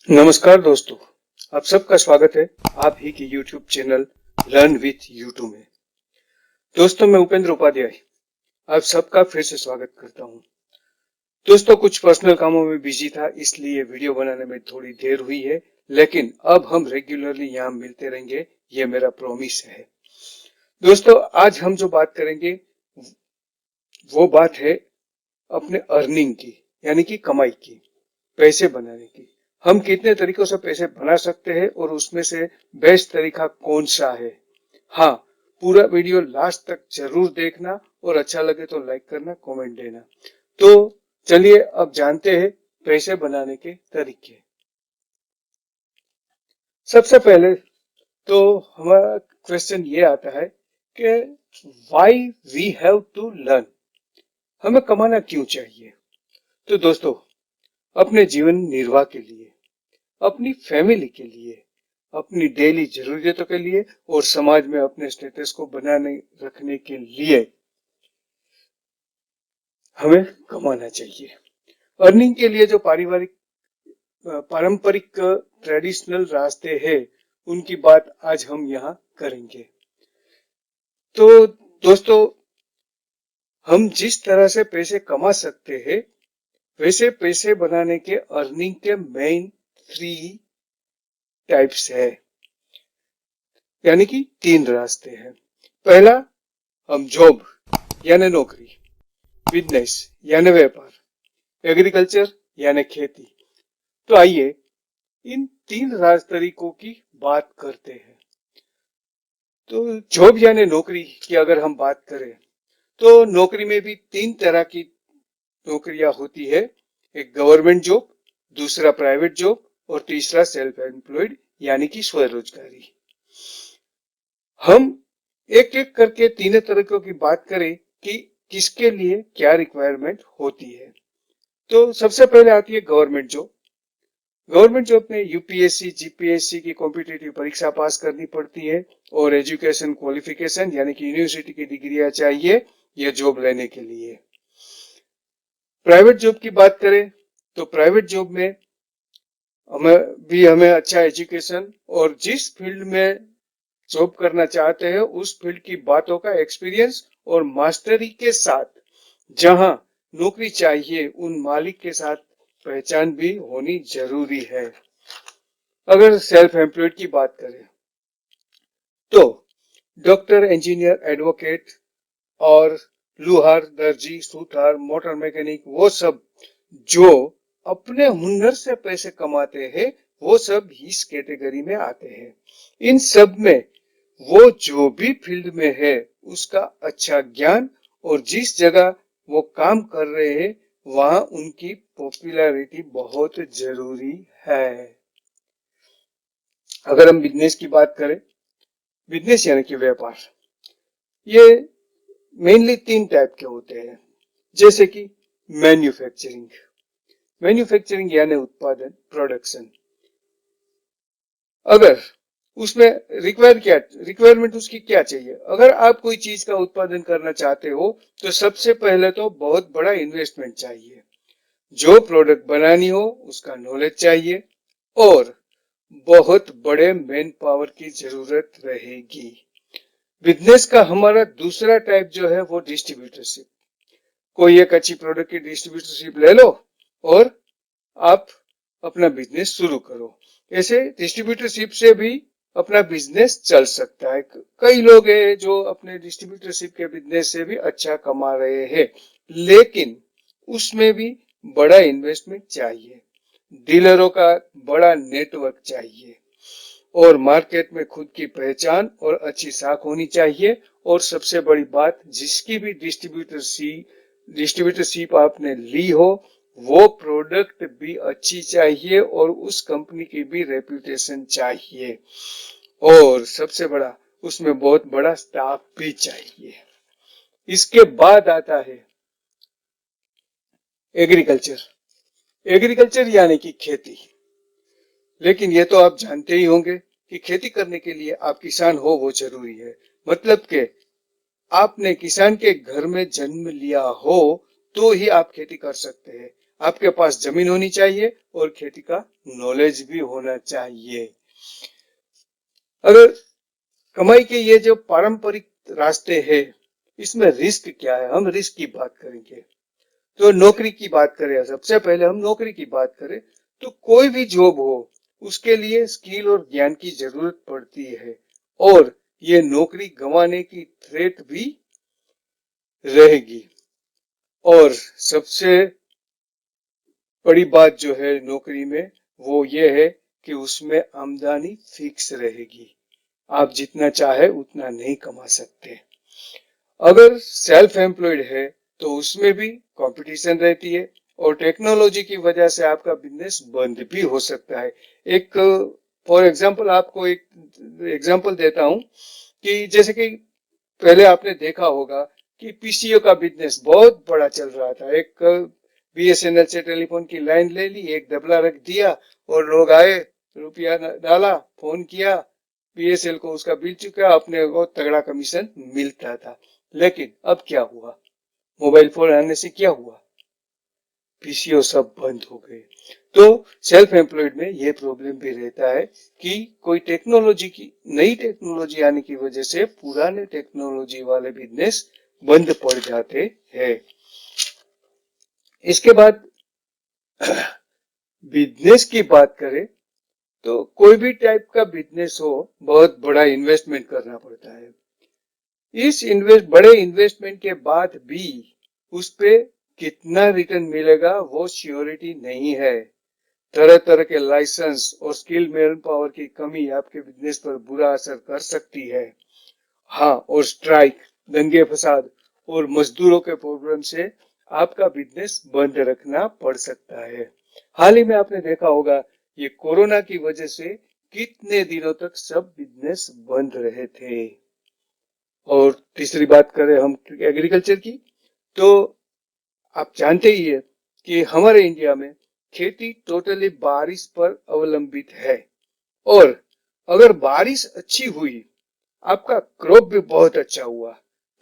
नमस्कार दोस्तों, आप सबका स्वागत है आप ही के YouTube channel learn with YouTube में। दोस्तों, मैं उपेंद्र उपाध्याय आप सबका फिर से स्वागत करता हूं। दोस्तों, कुछ पर्सनल कामों में बिजी था, इसलिए वीडियो बनाने में थोड़ी देर हुई है, लेकिन अब हम रेगुलरली यहाँ मिलते रहेंगे, ये मेरा प्रॉमिस है। दोस्तों, आज हम जो बात करेंगे वो बात है अपने अर्निंग की, यानी कि कमाई की, पैसे बनाने की। हम कितने तरीकों से पैसे बना सकते हैं और उसमें से बेस्ट तरीका कौन सा है। हाँ, पूरा वीडियो लास्ट तक जरूर देखना और अच्छा लगे तो लाइक करना, कमेंट देना। तो चलिए अब जानते हैं पैसे बनाने के तरीके। सबसे पहले तो हमारा क्वेश्चन ये आता है कि why we have to learn, हमें कमाना क्यों चाहिए। तो दोस्तों, अपने जीवन निर्वाह के लिए, अपनी फैमिली के लिए, अपनी डेली जरूरतों के लिए और समाज में अपने स्टेटस को बनाने रखने के लिए हमें कमाना चाहिए। अर्निंग के लिए जो पारंपरिक ट्रेडिशनल रास्ते हैं, उनकी बात आज हम यहाँ करेंगे। तो दोस्तों, हम जिस तरह से पैसे कमा सकते हैं, वैसे पैसे बनाने के अर्निंग के मेन 3 टाइप्स है, यानी कि 3 रास्ते हैं। पहला, हम जॉब यानी नौकरी, बिजनेस यानी व्यापार, एग्रीकल्चर यानी खेती। तो आइए इन 3 राज तरीकों की बात करते हैं। तो जॉब यानी नौकरी की अगर हम बात करें, तो नौकरी में भी 3 तरह की नौकरियां होती है। एक गवर्नमेंट जॉब, दूसरा प्राइवेट जॉब और तीसरा सेल्फ एम्प्लॉयड यानी कि स्वरोजगारी। हम एक एक करके तीनों तरीकों की बात करें कि किसके लिए क्या रिक्वायरमेंट होती है। तो सबसे पहले आती है गवर्नमेंट जॉब। गवर्नमेंट जॉब में यूपीएससी, जीपीएससी की कॉम्पिटिटिव परीक्षा पास करनी पड़ती है और एजुकेशन क्वालिफिकेशन यानी कि यूनिवर्सिटी की डिग्रियां चाहिए ये जॉब लेने के लिए। प्राइवेट जॉब की बात करें तो प्राइवेट जॉब में हमें अच्छा एजुकेशन और जिस फील्ड में जॉब करना चाहते हैं उस फील्ड की बातों का एक्सपीरियंस और मास्टरी के साथ जहां नौकरी चाहिए उन मालिक के साथ पहचान भी होनी जरूरी है। अगर सेल्फ एम्प्लॉयड की बात करें तो डॉक्टर, इंजीनियर, एडवोकेट और लुहार, दर्जी, सूथार, मोटर मैकेनिक, वो सब जो अपने हुनर से पैसे कमाते हैं, वो सब इस कैटेगरी में आते हैं। इन सब में वो जो भी फील्ड में है उसका अच्छा ज्ञान और जिस जगह वो काम कर रहे हैं वहां उनकी पॉपुलैरिटी बहुत जरूरी है। अगर हम बिजनेस की बात करें, बिजनेस यानी कि व्यापार, ये मेनली 3 टाइप के होते हैं। जैसे कि मैन्युफैक्चरिंग, मैन्युफैक्चरिंग यानी उत्पादन, प्रोडक्शन। अगर उसमें रिक्वायरमेंट उसकी क्या चाहिए। अगर आप कोई चीज का उत्पादन करना चाहते हो तो सबसे पहले तो बहुत बड़ा इन्वेस्टमेंट चाहिए। जो प्रोडक्ट बनानी हो उसका नॉलेज चाहिए और बहुत बड़े मैन पावर की जरूरत रहेगी। बिजनेस का हमारा दूसरा टाइप जो है वो डिस्ट्रीब्यूटरशिप। कोई एक अच्छी प्रोडक्ट की डिस्ट्रीब्यूटरशिप ले लो और आप अपना बिजनेस शुरू करो। ऐसे डिस्ट्रीब्यूटरशिप से भी अपना बिजनेस चल सकता है। कई लोग हैं जो अपने डिस्ट्रीब्यूटरशिप के बिजनेस से भी अच्छा कमा रहे हैं, लेकिन उसमें भी बड़ा इन्वेस्टमेंट चाहिए, डीलरों का बड़ा नेटवर्क चाहिए और मार्केट में खुद की पहचान और अच्छी साख होनी चाहिए। और सबसे बड़ी बात, जिसकी भी डिस्ट्रीब्यूटरशिप आपने ली हो वो प्रोडक्ट भी अच्छी चाहिए और उस कंपनी की भी रेपुटेशन चाहिए और सबसे बड़ा उसमें बहुत बड़ा स्टाफ भी चाहिए। इसके बाद आता है एग्रीकल्चर। एग्रीकल्चर यानी कि खेती। लेकिन ये तो आप जानते ही होंगे कि खेती करने के लिए आप किसान हो वो जरूरी है। मतलब कि आपने किसान के घर में जन्म लिया हो तो ही आप खेती कर सकते हैं। आपके पास जमीन होनी चाहिए और खेती का नॉलेज भी होना चाहिए। अगर कमाई के ये जो पारंपरिक रास्ते हैं, इसमें रिस्क क्या है, हम रिस्क की बात करेंगे। तो नौकरी की बात करें, सबसे पहले हम नौकरी की बात करें तो कोई भी जॉब हो उसके लिए स्किल और ज्ञान की जरूरत पड़ती है, और ये नौकरी गंवाने की थ्रेट भी रहेगी। और सबसे बड़ी बात जो है नौकरी में वो ये है कि उसमें आमदनी फिक्स रहेगी, आप जितना चाहे उतना नहीं कमा सकते। अगर सेल्फ एम्प्लॉयड है तो उसमें भी कंपटीशन रहती है, और टेक्नोलॉजी की वजह से आपका बिजनेस बंद भी हो सकता है। एक फॉर एग्जांपल आपको एक एग्जांपल देता हूं कि जैसे कि पहले आपने देखा होगा कि पीसीओ का बिजनेस बहुत बड़ा चल रहा था। एक बीएसएनएल से टेलीफोन की लाइन ले ली, एक दबला रख दिया और लोग आए, रुपया डाला, फोन किया, बीएसएल को उसका बिल चुका, अपने को तगड़ा कमीशन मिलता था। लेकिन अब क्या हुआ, मोबाइल फोन आने से क्या हुआ, पीसीओ सब बंद हो गए। तो सेल्फ एम्प्लॉयड में ये प्रॉब्लम भी रहता है कि कोई टेक्नोलॉजी की नई टेक्नोलॉजी आने की वजह से पुराने टेक्नोलॉजी वाले बिजनेस बंद पड़ जाते हैं। इसके बाद बिजनेस की बात करें तो कोई भी टाइप का बिजनेस हो, बहुत बड़ा इन्वेस्टमेंट करना पड़ता है। इस बड़े इन्वेस्टमेंट के बाद भी उस पे कितना रिटर्न मिलेगा वो श्योरिटी नहीं है। तरह तरह के लाइसेंस और स्किल मैन पावर की कमी आपके बिजनेस पर बुरा असर कर सकती है। हाँ, और स्ट्राइक, दंगे फसाद और मजदूरों के प्रॉब्लम से आपका बिजनेस बंद रखना पड़ सकता है। हाल ही में आपने देखा होगा ये कोरोना की वजह से कितने दिनों तक सब बिजनेस बंद रहे थे। और तीसरी बात करें हम एग्रीकल्चर की, तो आप जानते ही है कि हमारे इंडिया में खेती टोटली बारिश पर अवलंबित है, और अगर बारिश अच्छी हुई, आपका क्रॉप भी बहुत अच्छा हुआ,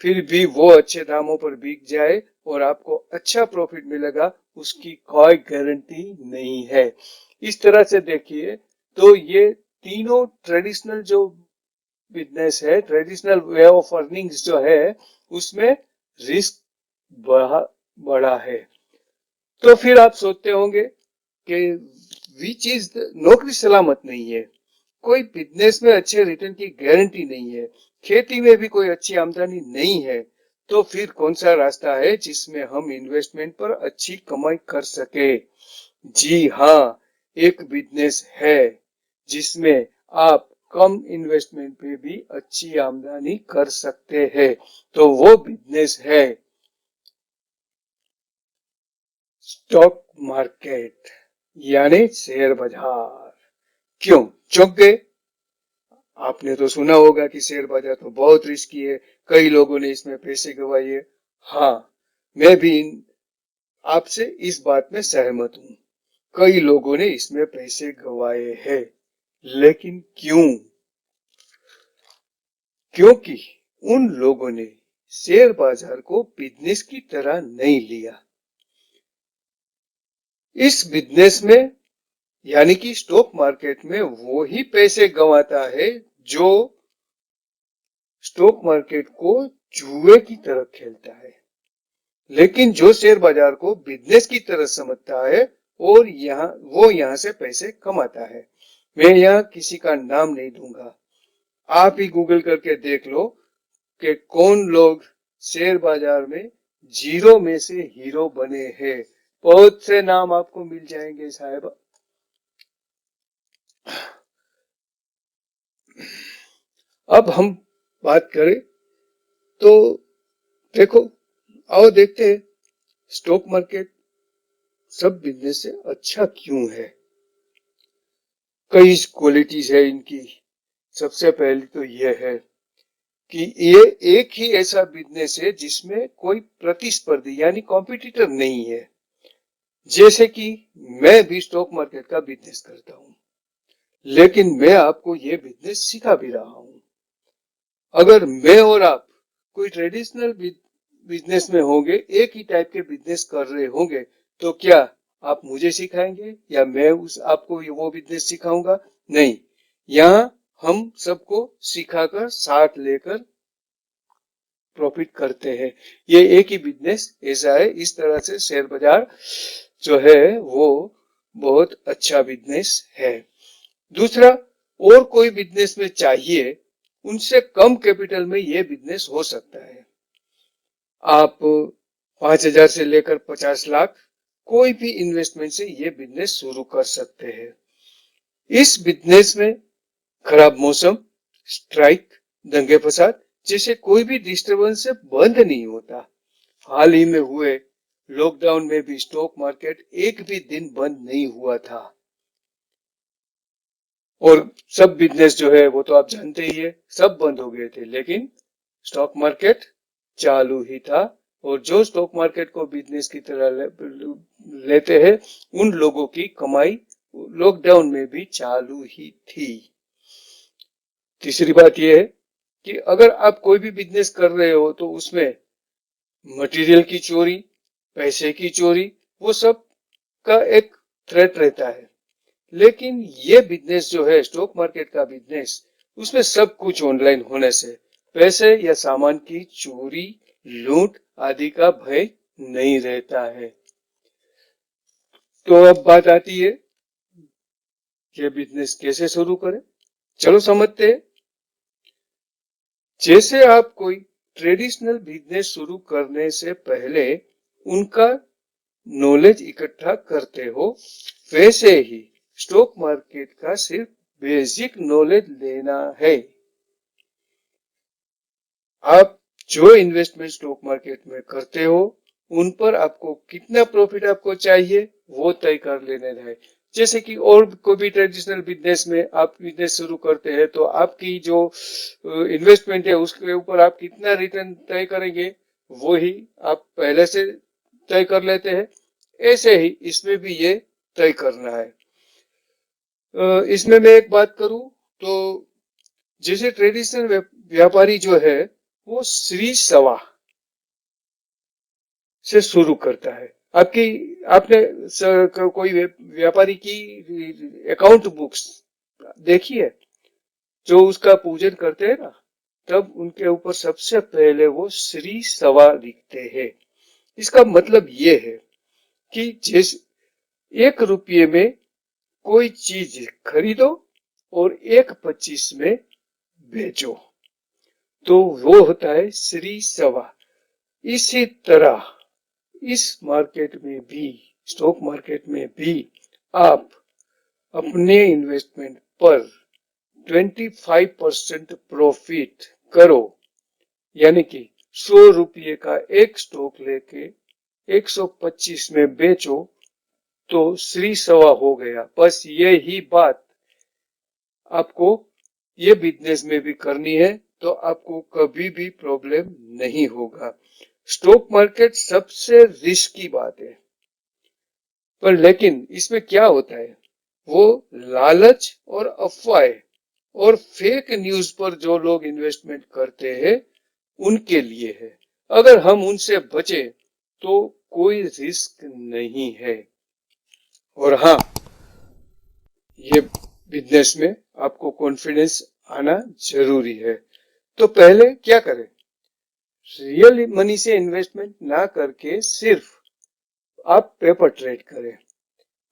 फिर भी वो अच्छे दामों पर बिक जाए और आपको अच्छा प्रॉफिट मिलेगा, उसकी कोई गारंटी नहीं है। इस तरह से देखिए तो ये तीनों ट्रेडिशनल जो बिजनेस है, ट्रेडिशनल वे ऑफ अर्निंग्स जो है, उसमें रिस्क बड़ा है। तो फिर आप सोचते होंगे कि विच इज नौकरी सलामत नहीं है, कोई बिजनेस में अच्छे रिटर्न की गारंटी नहीं है, खेती में भी कोई अच्छी आमदनी नहीं है, तो फिर कौन सा रास्ता है जिसमें हम इन्वेस्टमेंट पर अच्छी कमाई कर सके। जी हाँ, एक बिजनेस है जिसमें आप कम इन्वेस्टमेंट पे भी अच्छी आमदनी कर सकते हैं। तो वो बिजनेस है स्टॉक मार्केट, यानी शेयर बाजार। क्यों चौंक गए? आपने तो सुना होगा कि शेयर बाजार तो बहुत रिस्की है, कई लोगों ने इसमें पैसे गंवाए। हाँ, मैं भी आपसे इस बात में सहमत हूँ, कई लोगों ने इसमें पैसे गंवाए हैं। लेकिन क्यों? क्योंकि उन लोगों ने शेयर बाजार को बिजनेस की तरह नहीं लिया। इस बिजनेस में, यानी कि स्टॉक मार्केट में, वो ही पैसे गंवाता है जो स्टॉक मार्केट को जुए की तरह खेलता है। लेकिन जो शेयर बाजार को बिजनेस की तरह समझता है और यहाँ से पैसे कमाता है। मैं यहाँ किसी का नाम नहीं दूंगा, आप ही गूगल करके देख लो कि कौन लोग शेयर बाजार में जीरो में से हीरो बने हैं। बहुत से नाम आपको मिल जाएंगे साहब। अब हम बात करें तो देखो, आओ देखते हैं स्टॉक मार्केट सब बिजनेस से अच्छा क्यों है। कई क्वालिटीज है इनकी। सबसे पहली तो यह है कि ये एक ही ऐसा बिजनेस है जिसमें कोई प्रतिस्पर्धी यानी कॉम्पिटिटर नहीं है। जैसे कि मैं भी स्टॉक मार्केट का बिजनेस करता हूँ, लेकिन मैं आपको ये बिजनेस सिखा भी रहा हूँ। अगर मैं और आप कोई ट्रेडिशनल बिजनेस में होंगे, एक ही टाइप के बिजनेस कर रहे होंगे, तो क्या आप मुझे सिखाएंगे या मैं आपको वो बिजनेस सिखाऊंगा? नहीं, यहाँ हम सबको सिखाकर साथ लेकर प्रॉफिट करते हैं। ये एक ही बिजनेस ऐसा है। इस तरह से शेयर बाजार जो है वो बहुत अच्छा बिजनेस है। दूसरा, और कोई बिजनेस में चाहिए उनसे कम कैपिटल में ये बिजनेस हो सकता है। आप 5,000 से लेकर 50 लाख कोई भी इन्वेस्टमेंट से ये बिजनेस शुरू कर सकते हैं। इस बिजनेस में खराब मौसम, स्ट्राइक, दंगे फसाद जैसे कोई भी डिस्टरबेंस से बंद नहीं होता। हाल ही में हुए लॉकडाउन में भी स्टॉक मार्केट एक भी दिन बंद नहीं हुआ था। और सब बिजनेस जो है वो तो आप जानते ही है, सब बंद हो गए थे, लेकिन स्टॉक मार्केट चालू ही था। और जो स्टॉक मार्केट को बिजनेस की तरह लेते हैं उन लोगों की कमाई लॉकडाउन में भी चालू ही थी। तीसरी बात यह है कि अगर आप कोई भी बिजनेस कर रहे हो तो उसमें मटेरियल की चोरी, पैसे की चोरी, वो सब का एक थ्रेट रहता है। लेकिन ये बिजनेस जो है स्टॉक मार्केट का बिजनेस, उसमें सब कुछ ऑनलाइन होने से पैसे या सामान की चोरी, लूट आदि का भय नहीं रहता है। तो अब बात आती है कि बिजनेस कैसे शुरू करें। चलो समझते हैं। जैसे आप कोई ट्रेडिशनल बिजनेस शुरू करने से पहले उनका नॉलेज इकट्ठा करते हो, वैसे ही स्टॉक मार्केट का सिर्फ बेसिक नॉलेज लेना है। आप जो इन्वेस्टमेंट स्टॉक मार्केट में करते हो उन पर आपको कितना प्रॉफिट आपको चाहिए वो तय कर लेना है। जैसे कि और कोई भी ट्रेडिशनल बिजनेस में आप बिजनेस शुरू करते हैं तो आपकी जो इन्वेस्टमेंट है उसके ऊपर आप कितना रिटर्न तय करेंगे वो ही आप पहले से तय कर लेते हैं। ऐसे ही इसमें भी ये तय करना है। इसमें मैं एक बात करूं तो जैसे ट्रेडिशनल व्यापारी जो है वो श्री सवा से शुरू करता है। आपने कोई व्यापारी की अकाउंट बुक्स देखी है जो उसका पूजन करते हैं ना, तब उनके ऊपर सबसे पहले वो श्री सवा लिखते हैं। इसका मतलब ये है कि जिस 1 रुपये में कोई चीज खरीदो और 1.25 में बेचो, तो वो होता है श्री सवा। इसी तरह इस मार्केट में भी, स्टॉक मार्केट में भी आप अपने इन्वेस्टमेंट पर 25% प्रॉफिट करो, यानी कि 100 रुपये का एक स्टॉक लेके 125 में बेचो, तो श्री सवा हो गया। बस ये ही बात आपको ये बिजनेस में भी करनी है तो आपको कभी भी प्रॉब्लम नहीं होगा। स्टॉक मार्केट सबसे रिस्की बात है, पर लेकिन इसमें क्या होता है, वो लालच और अफवाह और फेक न्यूज पर जो लोग इन्वेस्टमेंट करते हैं उनके लिए है। अगर हम उनसे बचे तो कोई रिस्क नहीं है। और हाँ, ये बिजनेस में आपको कॉन्फिडेंस आना जरूरी है। तो पहले क्या करें, रियल मनी से इन्वेस्टमेंट ना करके सिर्फ आप पेपर ट्रेड करें।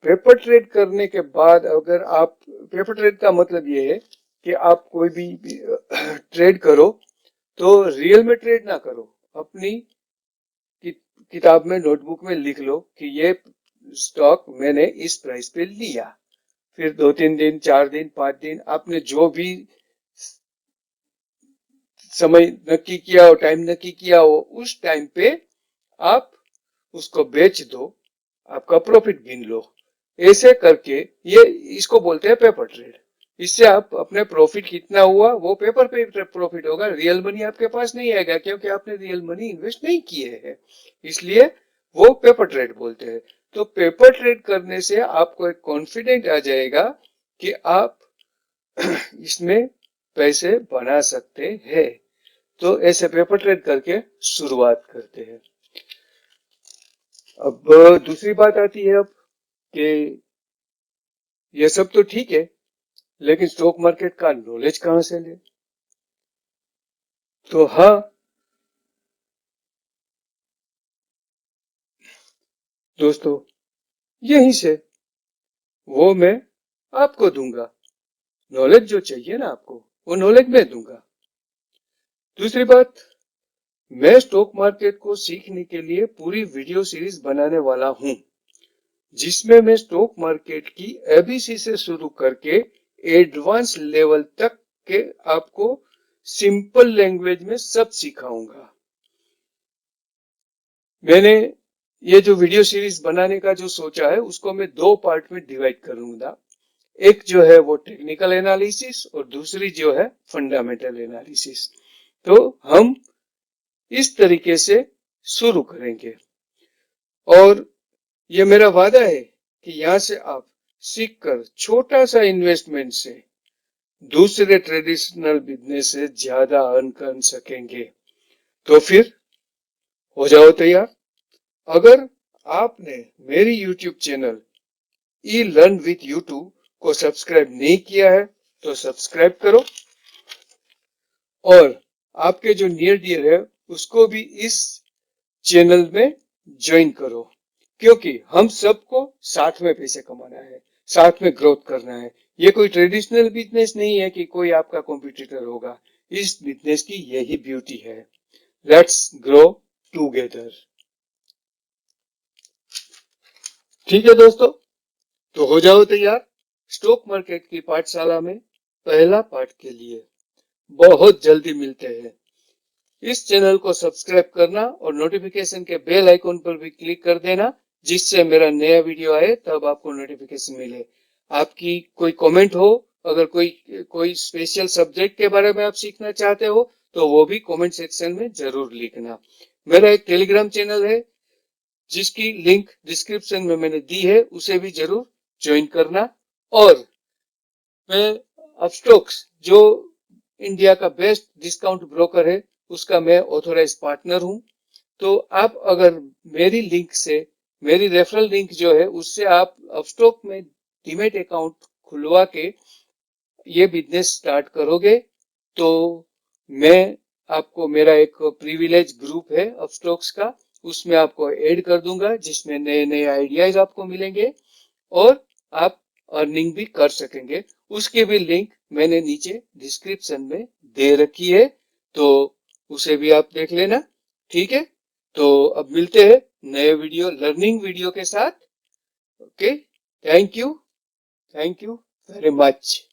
पेपर ट्रेड करने के बाद अगर आप, पेपर ट्रेड का मतलब ये है कि आप कोई भी ट्रेड करो तो रियल में ट्रेड ना करो, अपनी किताब में, नोटबुक में लिख लो कि ये स्टॉक मैंने इस प्राइस पे लिया। फिर 2-3 दिन, 4 दिन, 5 दिन आपने जो भी समय नक्की किया हो, टाइम नक्की किया हो, उस टाइम पे आप उसको बेच दो, आपका प्रॉफिट गिन लो। ऐसे करके ये, इसको बोलते हैं पेपर ट्रेड। इससे आप अपने प्रॉफिट कितना हुआ वो पेपर पे प्रॉफिट होगा, रियल मनी आपके पास नहीं आएगा क्योंकि आपने रियल मनी इन्वेस्ट नहीं किए हैं, इसलिए वो पेपर ट्रेड बोलते हैं। तो पेपर ट्रेड करने से आपको एक कॉन्फिडेंट आ जाएगा कि आप इसमें पैसे बना सकते हैं। तो ऐसे पेपर ट्रेड करके शुरुआत करते हैं। अब दूसरी बात आती है, अब कि ये सब तो ठीक है, लेकिन स्टॉक मार्केट का नॉलेज कहां से ले? तो हाँ दोस्तों, यहीं से वो मैं आपको दूंगा। नॉलेज जो चाहिए ना आपको, वो नॉलेज मैं दूंगा। दूसरी बात, मैं स्टॉक मार्केट को सीखने के लिए पूरी वीडियो सीरीज बनाने वाला हूं, जिसमें मैं स्टॉक मार्केट की एबीसी से शुरू करके एडवांस लेवल तक के आपको सिंपल लैंग्वेज में सब सिखाऊंगा। मैंने ये जो वीडियो सीरीज बनाने का जो सोचा है, उसको मैं दो पार्ट में डिवाइड करूंगा। एक जो है वो टेक्निकल एनालिसिस और दूसरी जो है फंडामेंटल एनालिसिस। तो हम इस तरीके से शुरू करेंगे, और ये मेरा वादा है कि यहां से आप सीखकर छोटा सा इन्वेस्टमेंट से दूसरे ट्रेडिशनल बिजनेस से ज्यादा अर्न कर सकेंगे। तो फिर हो जाओ तैयार। अगर आपने मेरी YouTube channel E learn with YouTube को सब्सक्राइब नहीं किया है तो सब्सक्राइब करो, और आपके जो नियर डियर है उसको भी इस चैनल में ज्वाइन करो, क्योंकि हम सबको साथ में पैसे कमाना है, साथ में ग्रोथ करना है। ये कोई ट्रेडिशनल बिजनेस नहीं है कि कोई आपका कॉम्पिटिटर होगा। इस बिजनेस की यही ब्यूटी है। Let's grow together. ठीक है दोस्तों, तो हो जाओ तैयार स्टॉक मार्केट की पाठशाला में पहला पाठ के लिए। बहुत जल्दी मिलते हैं। इस चैनल को सब्सक्राइब करना और नोटिफिकेशन के बेल आइकॉन पर भी क्लिक कर देना, जिससे मेरा नया वीडियो आए तब आपको नोटिफिकेशन मिले। आपकी कोई कमेंट हो, अगर कोई कोई स्पेशल सब्जेक्ट के बारे में आप सीखना चाहते हो, तो वो भी कमेंट सेक्शन में जरूर लिखना। मेरा एक टेलीग्राम चैनल है, जिसकी लिंक डिस्क्रिप्शन में मैंने दी है, उसे भी जरूर ज्वाइन करना। और मैं अपस्टॉक्स, जो इंडिया का बेस्ट डिस्काउंट ब्रोकर है, उसका मैं ऑथोराइज पार्टनर हूं। तो आप अगर मेरी लिंक से, मेरी रेफरल लिंक जो है उससे आप अपस्टॉक में डीमैट अकाउंट खुलवा के ये बिजनेस स्टार्ट करोगे, तो मैं आपको, मेरा एक प्रिविलेज ग्रुप है अपस्टॉक्स का, उसमें आपको ऐड कर दूंगा, जिसमें नए नए आइडियाज आपको मिलेंगे और आप अर्निंग भी कर सकेंगे। उसकी भी लिंक मैंने नीचे डिस्क्रिप्शन में दे रखी है, तो उसे भी आप देख लेना। ठीक है, तो अब मिलते हैं नए वीडियो, लर्निंग वीडियो के साथ। Okay, thank you very much.